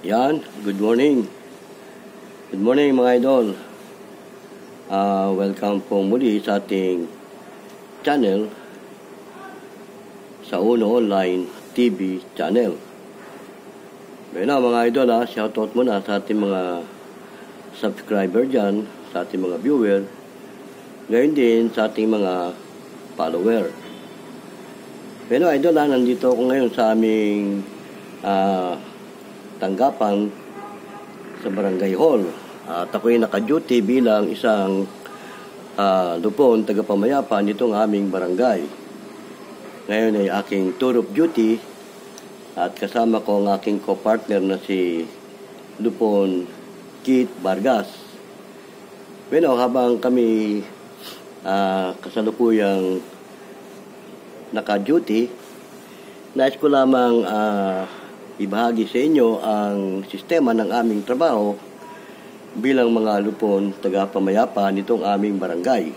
Yan, good morning. Good morning mga idol. Welcome po muli sa ating channel sa Uno Online TV channel. Bueno mga idol, shoutout muna sa ating mga subscriber dyan, sa ating mga viewer, ngayon din sa ating mga follower. Bueno idol, nandito ako ngayon sa aming tanggapan sa Barangay Hall. At ako'y naka-duty bilang isang lupon tagapamayapan nitong aming barangay. Ngayon ay aking tour of duty at kasama ko ang aking co-partner na si Lupon Kit Vargas. Bueno, habang kami kasalukuyang naka-duty, nais ko lamang ibahagi sa inyo ang sistema ng aming trabaho bilang mga lupon tagapamayapa nitong aming barangay.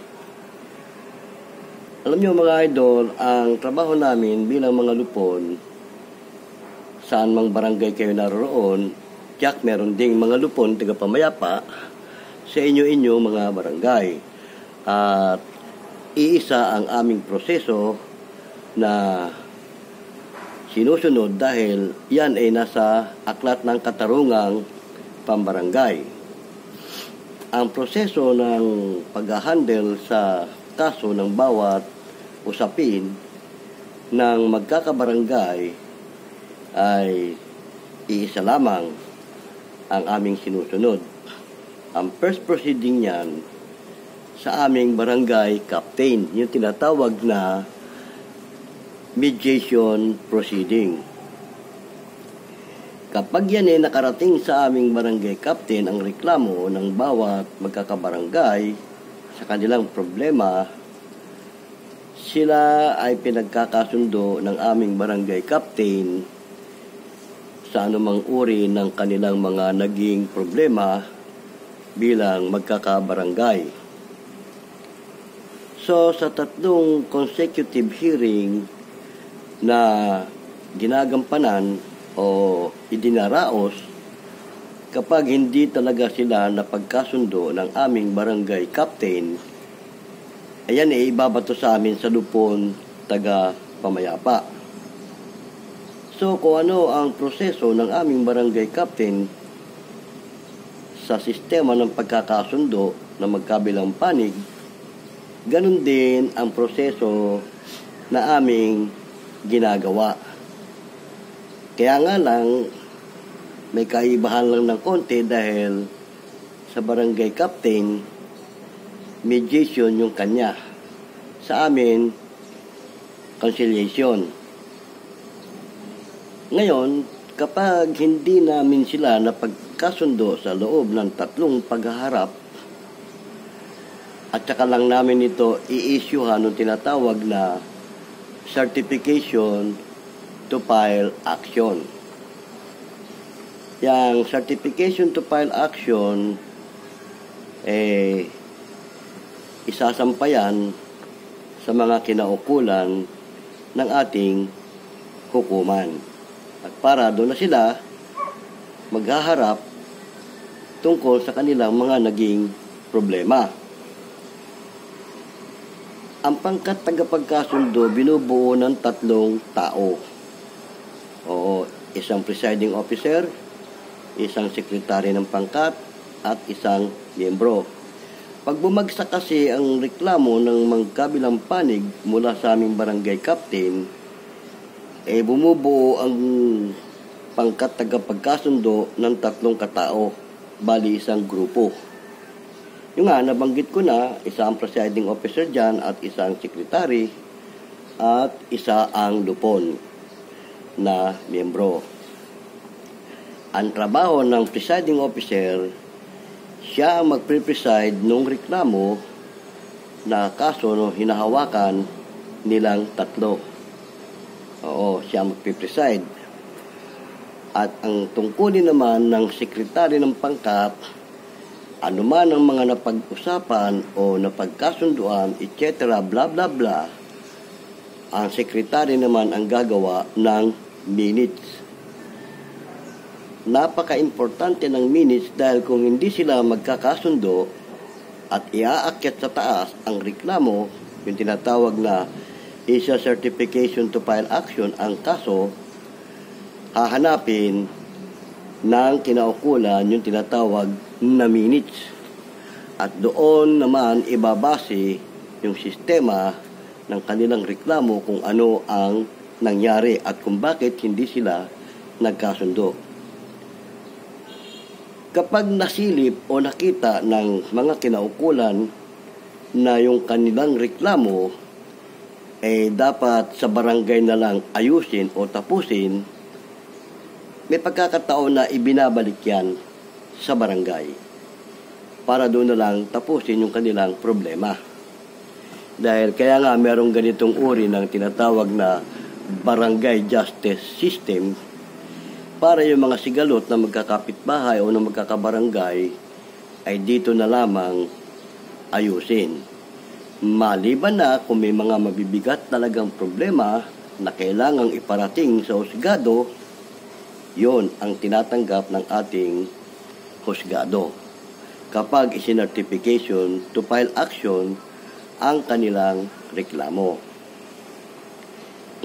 Alam nyo mga idol, ang trabaho namin bilang mga lupon, saan mang barangay kayo naroon, tiyak meron ding mga lupon tagapamayapa sa inyo mga barangay. At iisa ang aming proseso na sinusunod dahil yan ay nasa aklat ng katarungang pambarangay. Ang proseso ng pag-handle sa kaso ng bawat usapin ng magkakabarangay ay iisa lamang ang aming sinusunod. Ang first proceeding niyan sa aming barangay captain, yung tinatawag na mediation proceeding. Kapag yan ay nakarating sa aming barangay captain ang reklamo ng bawat magkakabarangay sa kanilang problema, sila ay pinagkakasundo ng aming barangay captain sa anumang uri ng kanilang mga naging problema bilang magkakabarangay. So, sa 3 consecutive hearing na ginagampanan o idinaraos, kapag hindi talaga sila napagkasundo ng aming barangay captain, ayan ay ibabato sa amin sa lupon taga pamayapa. So kung ano ang proseso ng aming barangay captain sa sistema ng pagkakasundo na magkabilang panig, ganun din ang proseso na aming ginagawa. Kaya nga lang, may kaibahan lang ng konti dahil sa barangay captain, mediation yung kanya. Sa amin, conciliation. Ngayon, kapag hindi namin sila napagkasundo sa loob ng 3 paghaharap, at saka lang namin ito i-issuehan ng tinatawag na certification to file action. Yang certification to file action isasampayan sa mga kinaukulan ng ating hukuman. At para doon na sila maghaharap tungkol sa kanilang mga naging problema. Ang pangkat tagapagkasundo binubuo ng 3 tao. O isang presiding officer, isang sekretary ng pangkat, at isang miyembro. Pag bumagsak kasi ang reklamo ng magkabilang panig mula sa aming barangay captain, bumubuo ang pangkat tagapagkasundo ng 3 katao, bali isang grupo. Yung nga, nabanggit ko na, isang presiding officer dyan at isang secretary at isa ang lupon na miyembro. Ang trabaho ng presiding officer, siya ang magpre-preside nung reklamo na kaso no hinahawakan nilang 3. Oo, siya ang magpre-preside. At ang tungkulin naman ng sekretary ng pangkat, anuman ang mga napag-usapan o napagkasunduan, etc., bla bla bla, ang sekretary naman ang gagawa ng minutes. napaka-importante ng minutes dahil kung hindi sila magkakasundo at iaakyat sa taas ang reklamo, yung tinatawag na isa certification to file action, ang kaso, hahanapin ng kinaukulan yung tinatawag na minutes. At doon naman ibabase yung sistema ng kanilang reklamo kung ano ang nangyari at kung bakit hindi sila nagkasundo. Kapag nasilip o nakita ng mga kinaukulan na yung kanilang reklamo dapat sa barangay na lang ayusin o tapusin, may pagkakataon na ibinabalik yan sa barangay para doon na lang tapusin yung kanilang problema. Dahil kaya nga merong ganitong uri ng tinatawag na barangay justice system para yung mga sigalot na magkakapitbahay o na magkakabarangay ay dito na lamang ayusin. Maliban na kung may mga mabibigat talagang problema na kailangang iparating sa husgado, yon ang tinatanggap ng ating husgado kapag isincertification to file action ang kanilang reklamo.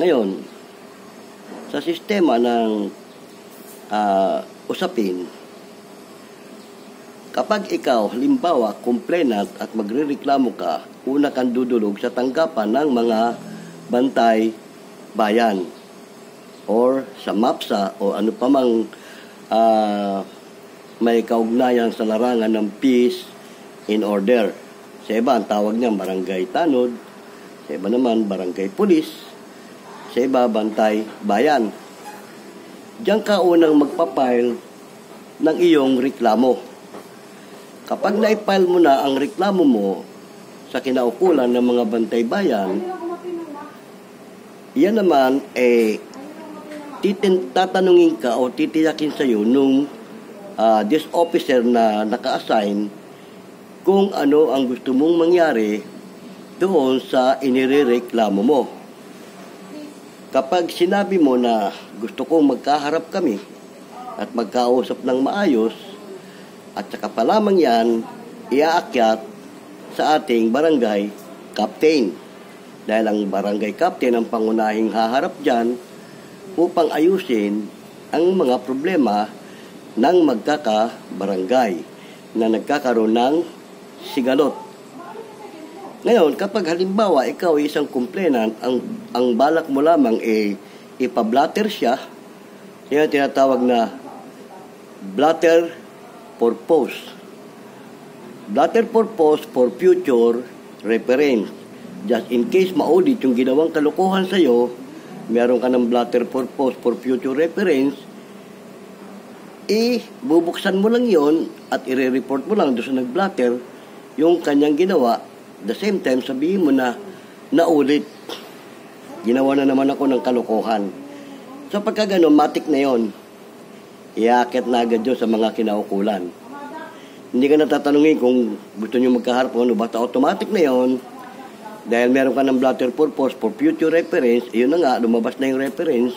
Ngayon, sa sistema ng usapin, kapag ikaw, halimbawa, complainant at magrereklamo ka, una kang dudulog sa tanggapan ng mga bantay bayan or sa MAPSA o ano pa mang may kaugnayan sa larangan ng peace in order. Sa iba, ang tawag niya barangay tanod, sa iba naman barangay pulis, sa iba bantay bayan. Diyan ka unang magpapile ng iyong reklamo. Kapag na-file mo na ang reklamo mo sa kinaukulan ng mga bantay bayan, yan naman tatanungin ka o titiyakin sa iyo nung this officer na naka-assign kung ano ang gusto mong mangyari doon sa inirereklamo mo. Kapag sinabi mo na gusto kong magkaharap kami at magkausap ng maayos, at saka pa lamang yan, iaakyat sa ating barangay captain. Dahil ang barangay captain ang pangunahing haharap dyan upang ayusin ang mga problema ng magkakabarangay na nagkakaroon ng sigalot. Ngayon, kapag halimbawa ikaw ay isang complainant, ang balak mo lamang ipablatter siya, yan tinatawag na blatter purpose. Blatter purpose for future reference. Just in case ma-audit yung ginawang kalokohan sa iyo, meron ka ng blatter purpose for future reference, bubuksan mo lang yon at i-report mo lang doon sa nag-blatter yung kanyang ginawa. The same time, sabihin mo na naulit. Ginawa na naman ako ng kalokohan. So pagka gano'n, matik na yon. Iakit na agad yun sa mga kinaukulan. Hindi ka natatanungin kung gusto nyo magkaharap o ano, basta automatic na yon. Dahil meron ka ng blatter purpose for future reference, yun na nga, lumabas na yung reference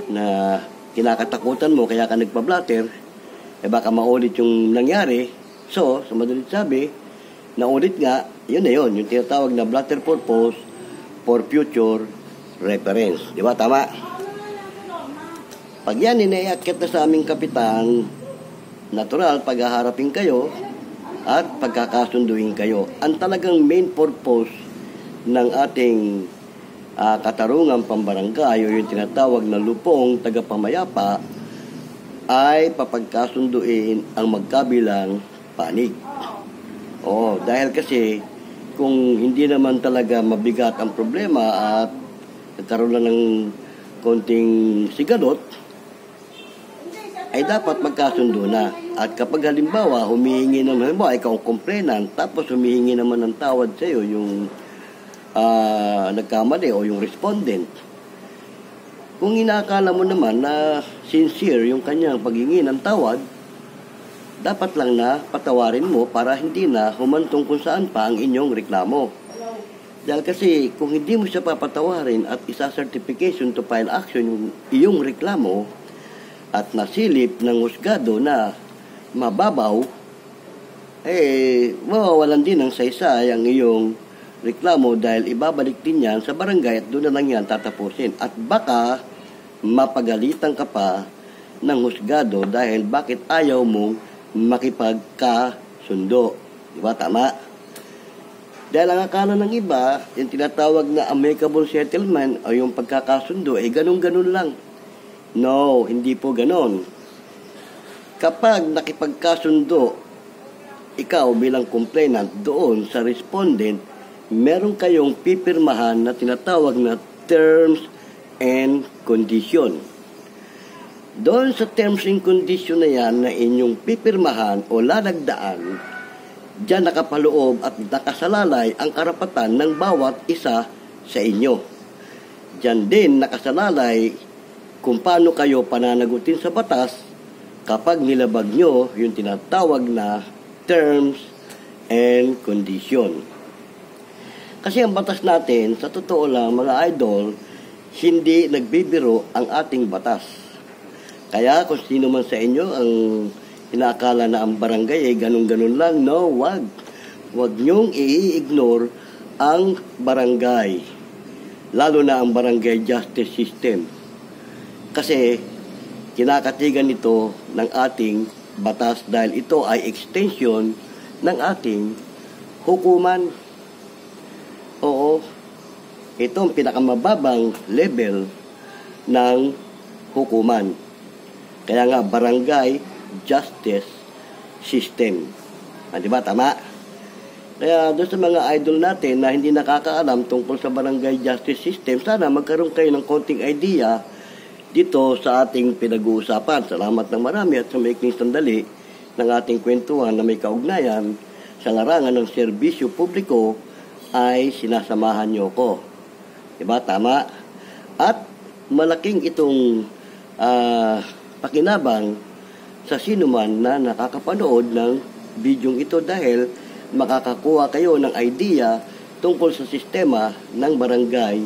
na kinakatakutan mo, kaya ka nagpa-blatter, baka maulit yung nangyari. So, sa madalit sabi, naulit nga, yun na yun, yung tinatawag na blatter purpose for future reference. Di ba? Tama? Pag yan, inaiakit na sa aming kapitan, natural, paghaharapin kayo at pagkakasunduin kayo. Ang talagang main purpose ng ating katarungang pambarangay o yung tinatawag na lupong tagapamayapa ay papagkasunduin ang magkabilang panig. Dahil kasi kung hindi naman talaga mabigat ang problema at nagkaroon lang ng konting sigalot, ay dapat magkasundo na. At kapag halimbawa, humihingi naman, halimbawa, ikaw ang complainant, tapos humihingi naman ng tawad sa iyo yung nagkamali o yung respondent. Kung inaakala mo naman na sincere yung kanyang paghingi ng tawad, dapat lang na patawarin mo para hindi na humantong kung saan pa ang inyong reklamo. Dahil kasi kung hindi mo siya papatawarin at isa-certification to file action yung iyong reklamo, at nasilip ng husgado na mababaw, mawawalan din ng saysay ang iyong reklamo dahil ibabalik din yan sa barangay at doon na lang yan tatapusin. At baka mapagalitan ka pa ng husgado dahil bakit ayaw mong makipagkasundo. Diba? Tama? Dahil ang akala ng iba, yung tinatawag na amicable settlement o yung pagkakasundo, ganun-ganun lang. No, hindi po ganon. Kapag nakipagkasundo, ikaw bilang complainant doon sa respondent, meron kayong pipirmahan na tinatawag na terms and condition. Doon sa terms and condition na yan na inyong pipirmahan o lalagdaan, diyan nakapaloob at nakasalalay ang karapatan ng bawat isa sa inyo. Diyan din nakasalalay kung paano kayo pananagutin sa batas kapag nilabag nyo yung tinatawag na terms and condition. Kasi ang batas natin, sa totoo lang mga idol, hindi nagbibiro ang ating batas. Kaya kung sino man sa inyo ang inaakala na ang barangay ganun-ganun lang, no, wag. Wag nyong i-ignore ang barangay. Lalo na ang barangay justice system. Kasi kinakatigan ito ng ating batas dahil ito ay extension ng ating hukuman. Oo, ito ang pinakamababang level ng hukuman. Kaya nga barangay justice system. Diba? Tama? Kaya doon sa mga idol natin na hindi nakakaalam tungkol sa barangay justice system, sana magkaroon kayo ng konting idea dito sa ating pinag-uusapan. Salamat ng marami at sa maikling sandali ng ating kwentuhan na may kaugnayan sa larangan ng serbisyo publiko ay sinasamahan niyo ko. Diba? Tama? At malaking itong pakinabang sa sino man na nakakapanood ng bidyong ito dahil makakakuha kayo ng idea tungkol sa sistema ng barangay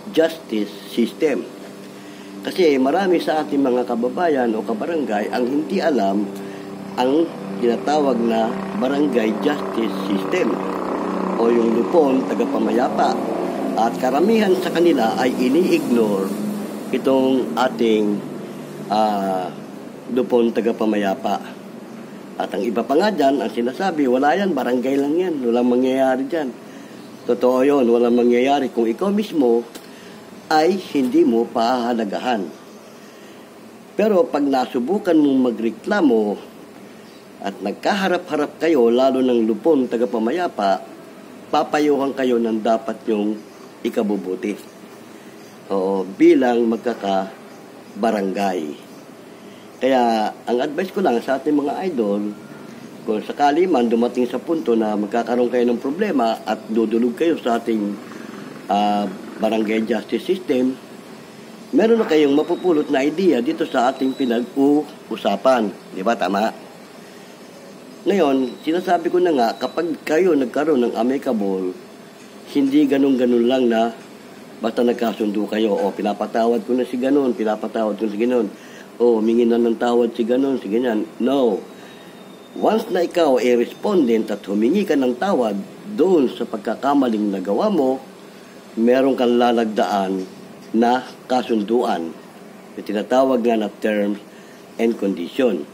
justice system. Kasi marami sa ating mga kababayan o kabarangay ang hindi alam ang tinatawag na barangay justice system o yung lupon tagapamayapa. At karamihan sa kanila ay ini-ignore itong ating lupon tagapamayapa. At ang iba pa nga dyan, ang sinasabi, wala yan, barangay lang yan, walang mangyayari dyan. Totoo yun, walang mangyayari kung ikaw mismo ay hindi mo pahahalagahan. Pero pag nasubukan mong magreklamo at nagkaharap-harap kayo, lalo ng lupon tagapamayapa, papayuhan kayo ng dapat yung ikabubuti. Oo, bilang magkakabarangay. Kaya ang advice ko lang sa ating mga idol, kung sakali man dumating sa punto na magkakaroon kayo ng problema at dudulog kayo sa ating barangay justice system, meron na kayong mapupulot na idea dito sa ating pinag-uusapan. Di ba? Tama? Ngayon, sinasabi ko na nga, kapag kayo nagkaroon ng amicable, hindi ganun-ganun lang na basta nagkasundo kayo, o pinapatawad ko na si ganun, pinapatawad ko na si ganun, o humingi na ng tawad si ganun, si ganyan. No. Once na ikaw ay respondent at humingi ka ng tawad doon sa pagkakamaling nagawa mo, meron kang lalagdaan na kasunduan. Yung tinatawag nga na terms and condition.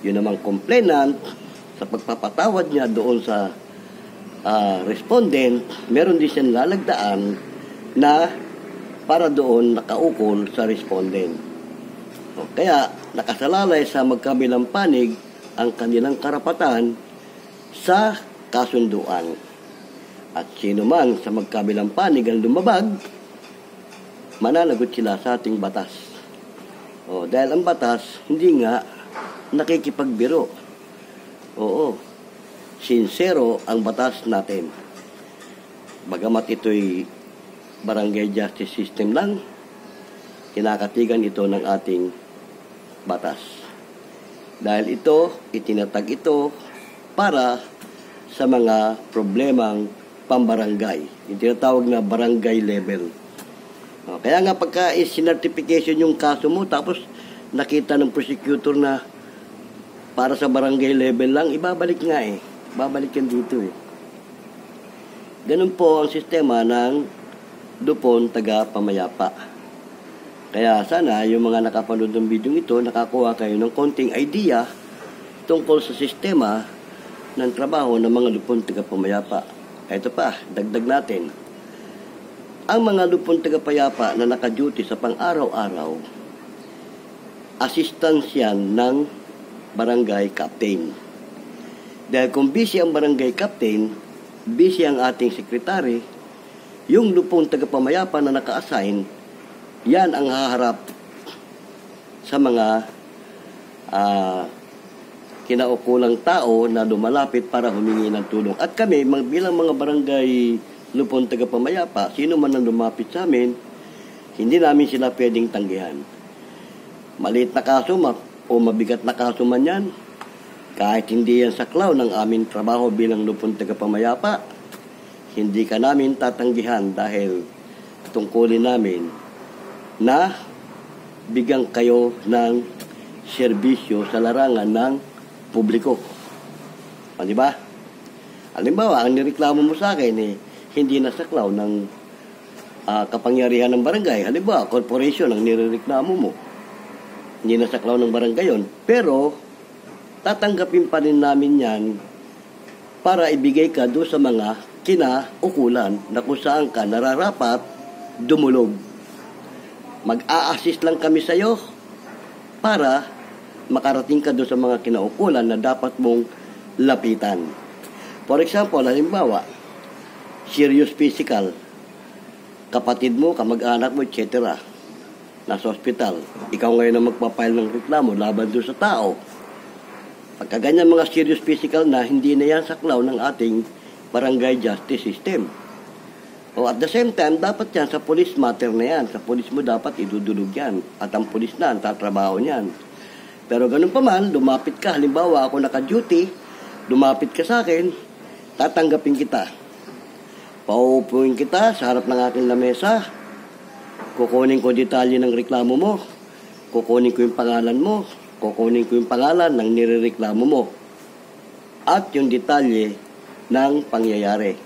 Yun namang complainant, sa pagpapatawad niya doon sa respondent, meron din siyang lalagdaan na para doon nakaukol sa respondent. Kaya nakasalalay sa magkabilang panig ang kanilang karapatan sa kasunduan. At sino man sa magkabilang panig ang lumabag, mananagot sila sa ating batas. Dahil ang batas, hindi nga nakikipagbiro. Oo, sincero ang batas natin. Bagamat ito'y barangay justice system lang, kinakatigan ito ng ating batas. Dahil ito, itinatag ito para sa mga problemang pambarangay. Yung tinatawag na barangay level. Kaya nga pagka is-certification yung kaso mo, tapos nakita ng prosecutor na para sa barangay level lang, ibabalik nga eh. Babalik yan dito eh. Ganun po ang sistema ng Lupon Tagapamayapa. Kaya sana yung mga nakapanood ng video ito, nakakuha kayo ng konting idea tungkol sa sistema ng trabaho ng mga Lupon Tagapamayapa. Ito pa, dagdag natin. Ang mga Lupon Tagapayapa na naka-duty sa pang-araw-araw, assistance yan ng barangay captain. Dahil kung busy ang barangay captain, busy ang ating sekretary, yung Lupon Tagapamayapa na naka-assign, yan ang haharap sa mga kinaukulang tao na lumalapit para humingi ng tulong. At kami, bilang mga barangay Lupon Tagapamayapa, sino man ang lumapit sa amin, hindi namin sila pwedeng tanggihan. Maliit na kaso o mabigat na kaso man yan, kahit hindi yan saklaw ng aming trabaho bilang Lupon Tagapamayapa, hindi ka namin tatanggihan dahil tungkulin namin na bigyan kayo ng serbisyo sa larangan ng publiko. Di ba? Halimbawa, ang nireklamo mo sa akin hindi na saklaw ng kapangyarihan ng barangay. Halimbawa, corporation ang nireklamo mo. Hindi na saklaw ng barangay yun. Pero, tatanggapin pa rin namin yan para ibigay ka doon sa mga kinaukulan na kung saan ka nararapat dumulog. Mag-a-assist lang kami sa iyo para makarating ka doon sa mga kinaukulan na dapat mong lapitan. For example, halimbawa, serious physical, kapatid mo, kamag-anak mo, etc. nasa hospital. Ikaw ngayon ang magpapile ng reklamo laban doon sa tao. Pagka ganyan mga serious physical na, hindi na yan saklaw ng ating barangay justice system. O at the same time, dapat yan sa police matter na yan. Sa police mo dapat idudulog yan. At ang police na, ang tatrabaho niyan. Pero ganun pa man, lumapit ka. Halimbawa, ako naka-duty, lumapit ka sa akin, tatanggapin kita. Pauupuin kita sa harap ng aking lamesa. Kukunin ko detalye ng reklamo mo. Kukunin ko yung pangalan mo. Kukunin ko yung pangalan ng nirereklamo mo. At yung detalye ng pangyayari.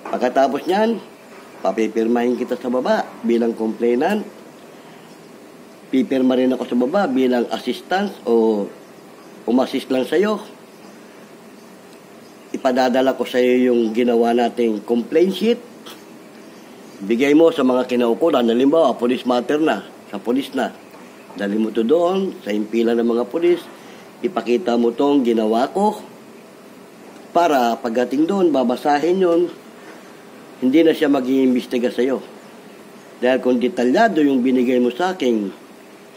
Pagkatapos niyan, papipirmahin kita sa baba bilang complainant. Pipirma rin ako sa baba bilang assistant o umassist lang sa'yo. Ipadadala ko sa'yo yung ginawa nating complaint sheet. Bigay mo sa mga kinaukulan. Halimbawa, police matter na. Sa police na. Dali mo to doon, sa impila ng mga pulis, ipakita mo tong ginawa ko, para pagdating doon, babasahin yun, hindi na siya mag-iimbestiga sa'yo. Dahil kung detalyado yung binigay mo sa aking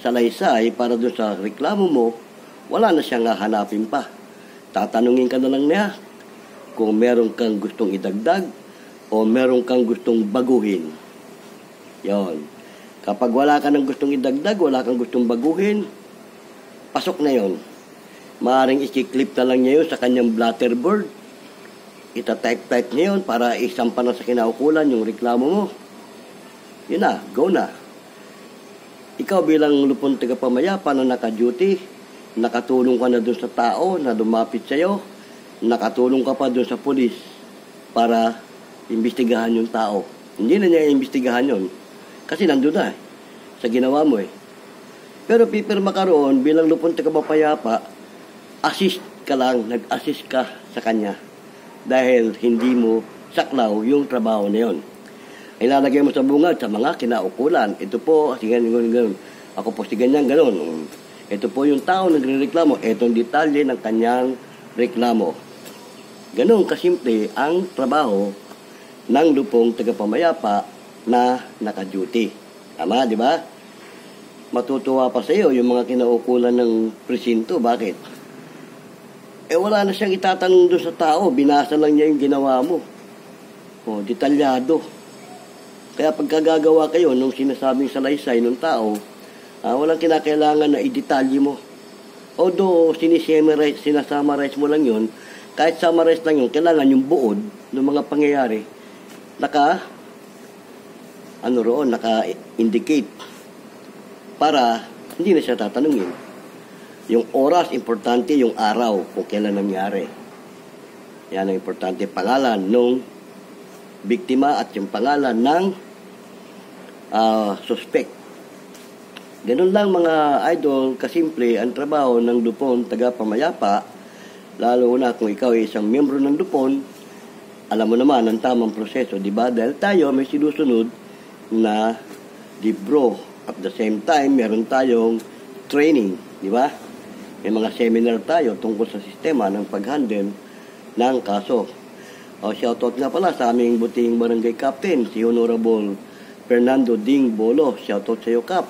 salaysay para doon sa reklamo mo, wala na siyang hahanapin pa. Tatanungin ka na lang niya kung meron kang gustong idagdag o meron kang gustong baguhin. Yon. Kapag wala ka ng gustong idagdag, wala kang gustong baguhin, pasok na yon. Maaring i-clip na lang niya yun sa kanyang blatterboard. Ita-type niya yun para isampa na sa kinaukulan yung reklamo mo. Yun na, go na. Ikaw bilang Lupon Tagapamayapa na naka-duty, nakatulong ka na dun sa tao na lumapit sa'yo, nakatulong ka pa dun sa pulis para imbestigahan yung tao. Hindi na niya imbestigahan yun. Kasi nandun na sa ginawa mo eh. Pero pipirma ka roon bilang Lupon Tagapayapa, assist ka lang, nag-assist ka sa kanya. Dahil hindi mo saklaw yung trabaho na yun. Ilalagay mo sa bungad sa mga kinaukulan. Ito po, si ganyan. Ako po si ganyan, gano'n. Ito po yung tao nagre-reklamo. Itong detalye ng kanyang reklamo. Gano'n kasimple ang trabaho ng Lupong Tagapamayapa na naka-duty. Tama, di ba? Matutuwa pa sa iyo yung mga kinaukulan ng presinto. Bakit? Wala na siyang itatanong doon sa tao. Binasa lang niya yung ginawa mo. Detalyado. Kaya pagkagagawa kayo nung sinasabing salaysay ng tao, walang kinakailangan na i-detalye mo. Although sinasummarize mo lang yun, kahit summarize lang yun, kailangan yung buod ng mga pangyayari naka-indicate para hindi na siya tatanungin. Yung oras, importante yung araw kung kailan nangyari. Yan ang importante. Pangalan ng biktima at yung pangalan ng suspect. Ganun lang mga idol, kasimple ang trabaho ng Lupon Tagapamayapa, lalo na kung ikaw ay isang miyembro ng Lupon, alam mo naman ang tamang proseso, di ba? Dahil tayo may sinusunod na libro. At the same time, meron tayong training, di ba? May mga seminar tayo tungkol sa sistema ng pag-handle ng kaso. Shoutout nga pala sa aming buting barangay captain, si Honorable Fernando Ding Bolo. Shoutout sa iyo, Kap.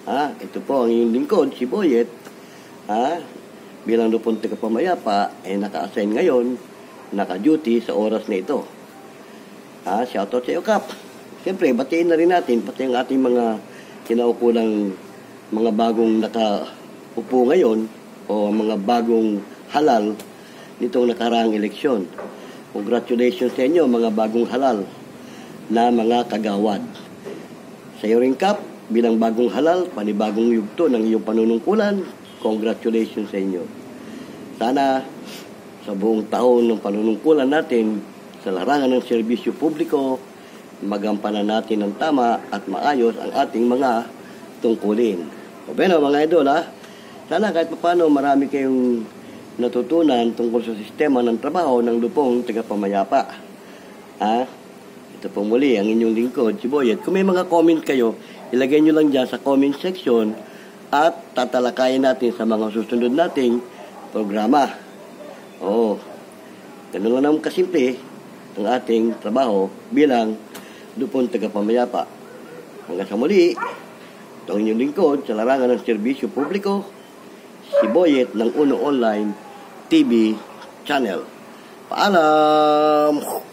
Ito po ang iyong lingkod, si Boyet. Bilang Lupon Tagapamayapa, naka-assign ngayon, naka-duty sa oras na ito. Shoutout sa iyo, Kap. Siyempre, batiin na rin natin, pati ang ating mga kinaukulang mga bagong nakaupo ngayon, o mga bagong halal nitong nakaraang eleksyon. Congratulations sa inyo, mga bagong halal na mga kagawad. Sa iyo rin, Kap, bilang bagong halal, panibagong yugto ng iyong panunungkulan, congratulations sa inyo. Sana sa buong taon ng panunungkulan natin sa larangan ng serbisyo publiko, magampanan natin ng tama at maayos ang ating mga tungkulin. O bueno, mga idol, sana kahit paano marami kayong natutunan tungkol sa sistema ng trabaho ng Lupon Tagapamayapa. Ito po muli ang inyong lingkod, si Boyet. Kung may mga comment kayo, ilagay nyo lang dyan sa comment section at tatalakayin natin sa mga susunod nating programa. Ganun lang naman kasimple ang ating trabaho bilang Lupon Tagapamayapa. Hanggang sa muli, ito ang inyong lingkod sa larangan ng serbisyo publiko, si Boyet ng Uno Online TV channel. Paalam!